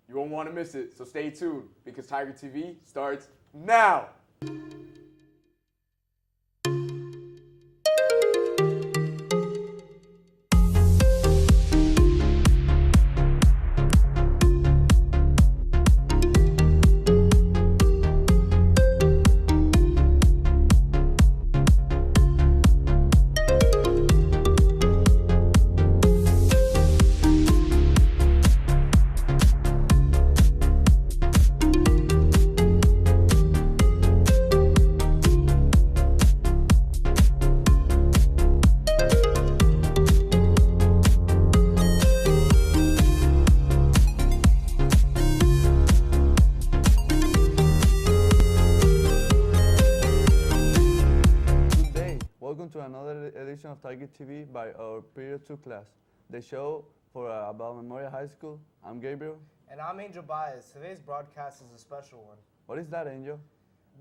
You won't want to miss it, so stay tuned because Tiger TV starts now. Welcome to another edition of Tiger TV by our Period 2 class, the show for about Memorial High School. I'm Gabriel. And I'm Angel Baez. Today's broadcast is a special one. What is that, Angel?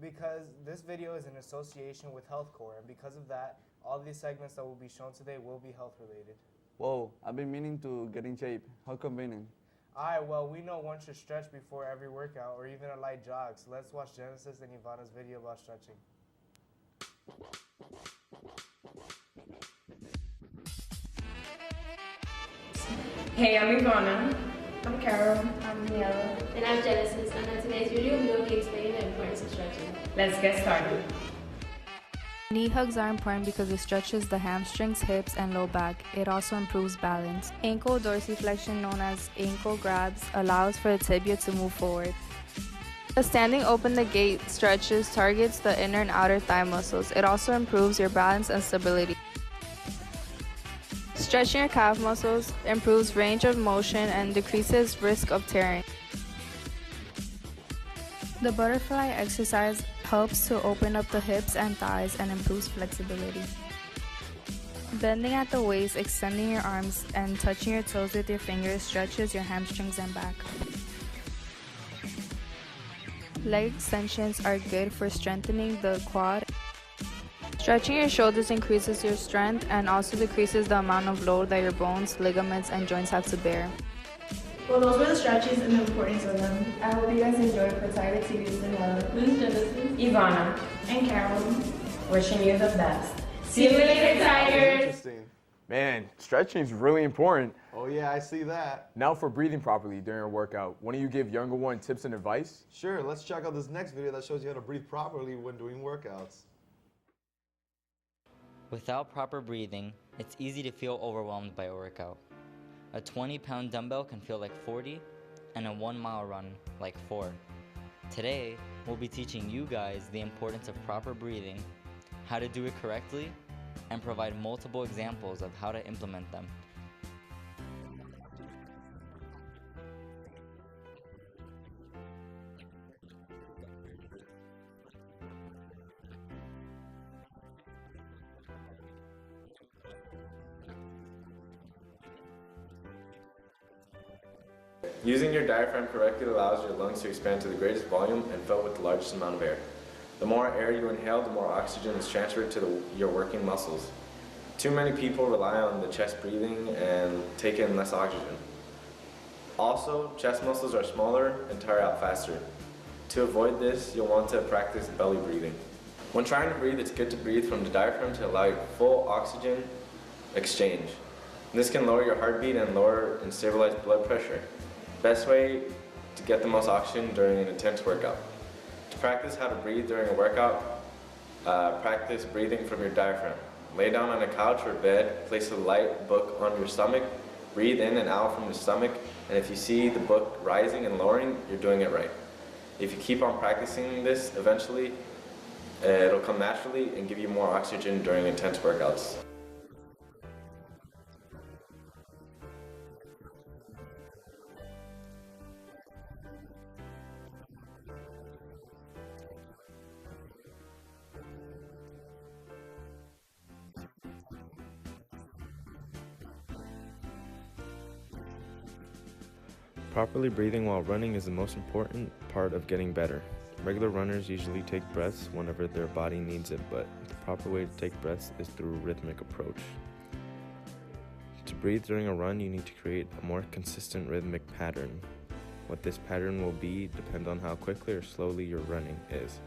Because this video is in association with HealthCorp, and because of that, all these segments that will be shown today will be health related. Whoa, I've been meaning to get in shape. How convenient. Alright, well, we know one should stretch before every workout or even a light jog, so let's watch Genesis and Ivana's video about stretching. Hey, I'm Ivana. I'm Carol. I'm Niela. And I'm Genesis, and in today's video, we will be explaining the importance of stretching. Let's get started. Knee hugs are important because it stretches the hamstrings, hips, and low back. It also improves balance. Ankle dorsiflexion, known as ankle grabs, allows for the tibia to move forward. The standing open the gait stretches targets the inner and outer thigh muscles. It also improves your balance and stability. Stretching your calf muscles improves range of motion and decreases risk of tearing. The butterfly exercise helps to open up the hips and thighs and improves flexibility. Bending at the waist, extending your arms, and touching your toes with your fingers stretches your hamstrings and back. Leg extensions are good for strengthening the quad. Stretching your shoulders increases your strength and also decreases the amount of load that your bones, ligaments, and joints have to bear. Well, those were the stretches and the importance of them. I hope you guys enjoyed for Tiger TV's Daniela, Ivana, and Carol. wishing you the best. See you later, Tigers! Interesting. Man, stretching is really important. Oh yeah, I see that. Now for breathing properly during a workout, why don't you give younger one tips and advice? Sure, let's check out this next video that shows you how to breathe properly when doing workouts. Without proper breathing, it's easy to feel overwhelmed by a workout. A 20-pound dumbbell can feel like 40, and a 1-mile run like 4. Today, we'll be teaching you guys the importance of proper breathing, how to do it correctly, and provide multiple examples of how to implement them. Using your diaphragm correctly allows your lungs to expand to the greatest volume and fill with the largest amount of air. The more air you inhale, the more oxygen is transferred to your working muscles. Too many people rely on the chest breathing and take in less oxygen. Also, chest muscles are smaller and tire out faster. To avoid this, you'll want to practice belly breathing. When trying to breathe, it's good to breathe from the diaphragm to allow full oxygen exchange. This can lower your heartbeat and lower and stabilize blood pressure. Best way to get the most oxygen during an intense workout. To practice how to breathe during a workout, practice breathing from your diaphragm. Lay down on a couch or bed, place a light book on your stomach, breathe in and out from the stomach, and if you see the book rising and lowering, you're doing it right. If you keep on practicing this, eventually it'll come naturally and give you more oxygen during intense workouts. Properly breathing while running is the most important part of getting better. Regular runners usually take breaths whenever their body needs it, but the proper way to take breaths is through a rhythmic approach. To breathe during a run, you need to create a more consistent rhythmic pattern. What this pattern will be depends on how quickly or slowly your running is.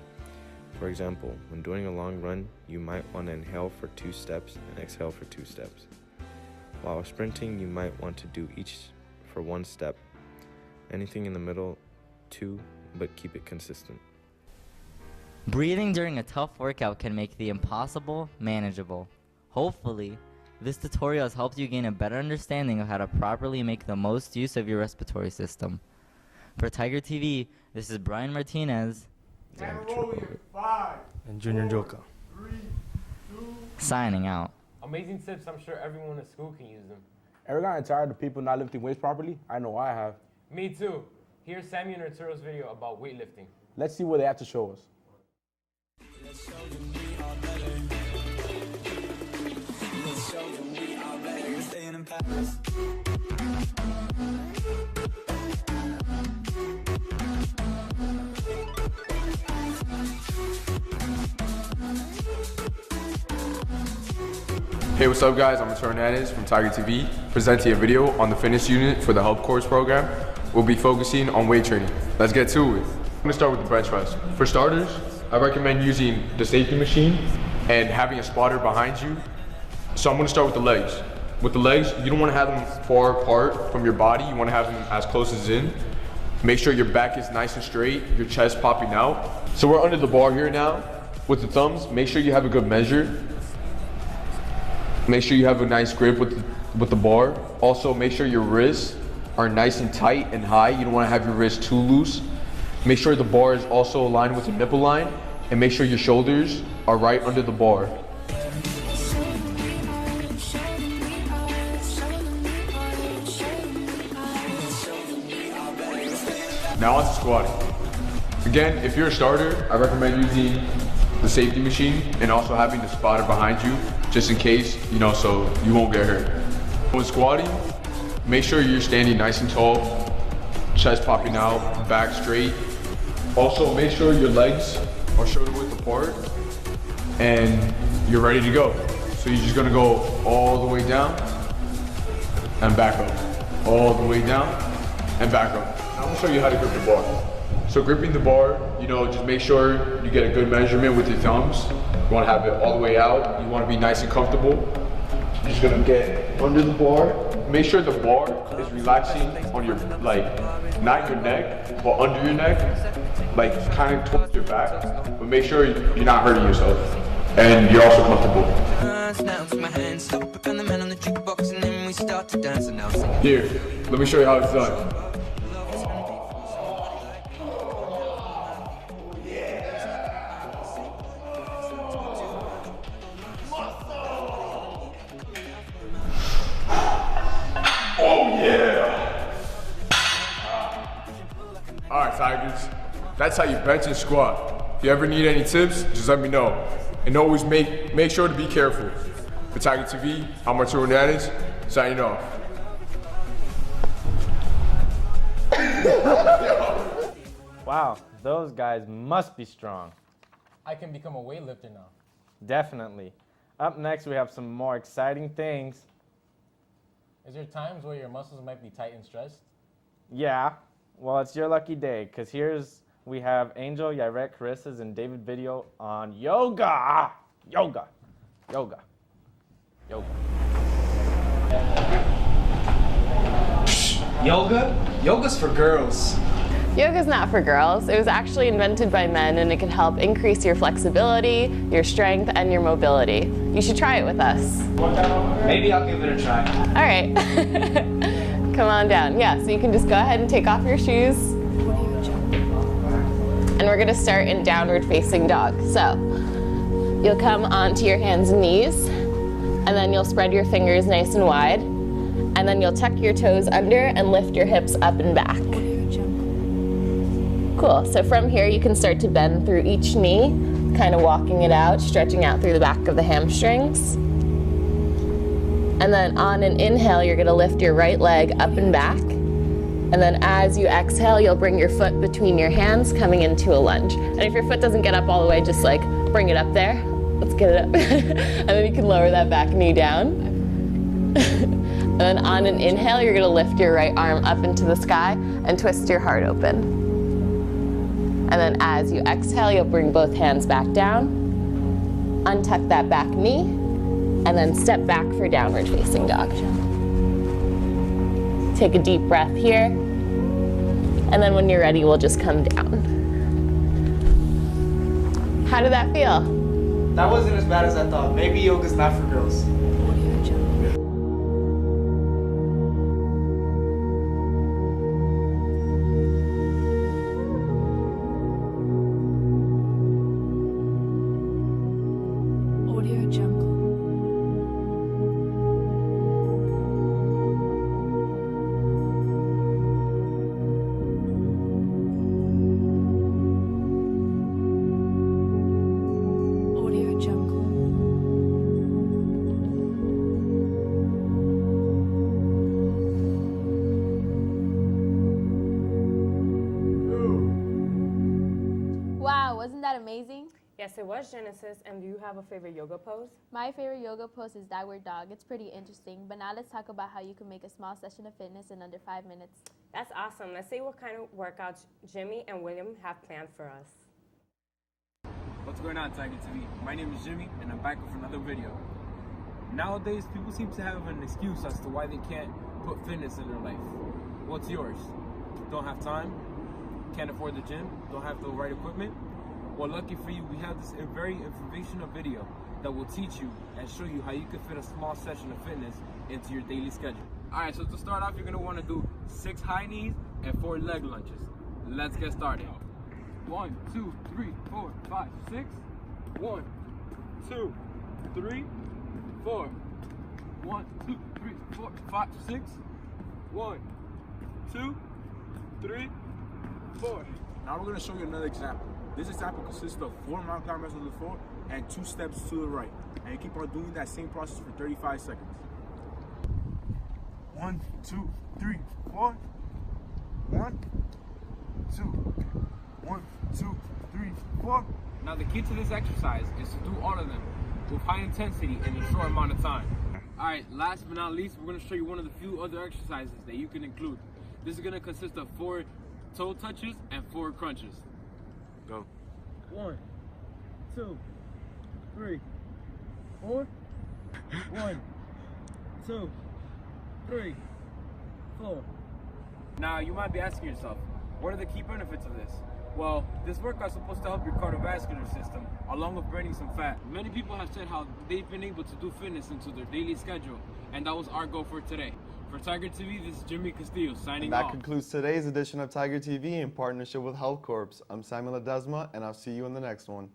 For example, when doing a long run, you might want to inhale for 2 steps and exhale for 2 steps. While sprinting, you might want to do each for 1 step. Anything in the middle, 2, but keep it consistent. Breathing during a tough workout can make the impossible manageable. Hopefully, this tutorial has helped you gain a better understanding of how to properly make the most use of your respiratory system. For Tiger TV, this is Brian Martinez. And Junior Joka. Signing out. Amazing tips, I'm sure everyone at school can use them. Ever gotten tired of people not lifting weights properly? I know I have. Me too. Here's Sammy and Arturo's video about weightlifting. Let's see what they have to show us. Hey, what's up guys? I'm Arturo Hernandez from Tiger TV, presenting a video on the fitness unit for the HealthCorp program. We'll be focusing on weight training. Let's get to it. I'm gonna start with the bench press. For starters, I recommend using the safety machine and having a spotter behind you. So I'm gonna start with the legs. With the legs, you don't wanna have them far apart from your body. You wanna have them as close as in. Make sure your back is nice and straight, your chest popping out. So we're under the bar here now. With the thumbs, make sure you have a good measure. Make sure you have a nice grip with the bar. Also, make sure your wrists are nice and tight and high. You don't want to have your wrists too loose. Make sure the bar is also aligned with the nipple line, and make sure your shoulders are right under the bar. Now on to squatting. Again, if you're a starter, I recommend using the safety machine and also having the spotter behind you, just in case, so you won't get hurt. When squatting, make sure you're standing nice and tall, chest popping out, back straight. Also, make sure your legs are shoulder width apart and you're ready to go. So you're just gonna go all the way down and back up. All the way down and back up. I'm gonna show you how to grip the bar. So gripping the bar, just make sure you get a good measurement with your thumbs. You wanna have it all the way out. You wanna be nice and comfortable. You're just gonna get under the bar. Make sure the bar is relaxing on your, not your neck, but under your neck, kind of towards your back. But make sure you're not hurting yourself. And you're also comfortable. Here, let me show you how it's done. Alright Tigers, that's how you bench and squat. If you ever need any tips, just let me know. And always make sure to be careful. For Tiger TV, I'm Arturo Hernandez, signing off. Wow, those guys must be strong. I can become a weightlifter now. Definitely. Up next, we have some more exciting things. Is there times where your muscles might be tight and stressed? Yeah. Well, it's your lucky day, because we have Angel, Yaret, Carissa's, and David video on yoga. Yoga. Yoga. Yoga. Yoga? Yoga's for girls. Yoga's not for girls. It was actually invented by men, and it can help increase your flexibility, your strength, and your mobility. You should try it with us. Maybe I'll give it a try. All right. Come on down. Yeah, so you can just go ahead and take off your shoes. And we're gonna start in downward facing dog. So you'll come onto your hands and knees, and then you'll spread your fingers nice and wide, and then you'll tuck your toes under and lift your hips up and back. Cool, so from here you can start to bend through each knee, kind of walking it out, stretching out through the back of the hamstrings. And then on an inhale, you're gonna lift your right leg up and back. And then as you exhale, you'll bring your foot between your hands, coming into a lunge. And if your foot doesn't get up all the way, just bring it up there. Let's get it up. And then you can lower that back knee down. And then on an inhale, you're gonna lift your right arm up into the sky and twist your heart open. And then as you exhale, you'll bring both hands back down, untuck that back knee, and then step back for downward facing dog. Take a deep breath here, and then when you're ready, we'll just come down. How did that feel? That wasn't as bad as I thought. Maybe yoga's not for girls. Wow, wasn't that amazing? Yes, it was, Genesis. And do you have a favorite yoga pose? My favorite yoga pose is downward dog. It's pretty interesting, but now let's talk about how you can make a small session of fitness in under 5 minutes. That's awesome. Let's see what kind of workouts Jimmy and William have planned for us. What's going on, Tiger TV? My name is Jimmy, and I'm back with another video. Nowadays, people seem to have an excuse as to why they can't put fitness in their life. What's yours? Don't have time? Can't afford the gym? Don't have the right equipment? Well, lucky for you, we have this very informational video that will teach you and show you how you can fit a small session of fitness into your daily schedule. Alright, so to start off, you're going to want to do 6 high knees and 4 leg lunges. Let's get started. 1, 2, 3, 4, 5, 6. 1, 2, 3, 4. 1, 2, 3, 4, 5, 6. 1, 2, 3, 4. Now we're going to show you another example. This example consists of 4 mountain climbers on the floor and 2 steps to the right. And you keep on doing that same process for 35 seconds. 1, 2, 3, 4. 1, 2. 1, 2, 3, 4. Now the key to this exercise is to do all of them with high intensity in a short amount of time. Alright, last but not least, we're going to show you one of the few other exercises that you can include. This is going to consist of 4 toe touches and 4 crunches. Go. 1, 2, 3, 4. 1, 2, 3, 4. Now you might be asking yourself, what are the key benefits of this? Well, this workout is supposed to help your cardiovascular system, along with burning some fat. Many people have said how they've been able to do fitness into their daily schedule, and that was our goal for today. For Tiger TV, this is Jimmy Castillo signing off. That concludes today's edition of Tiger TV in partnership with HealthCorp. I'm Samuel Ledesma, and I'll see you in the next one.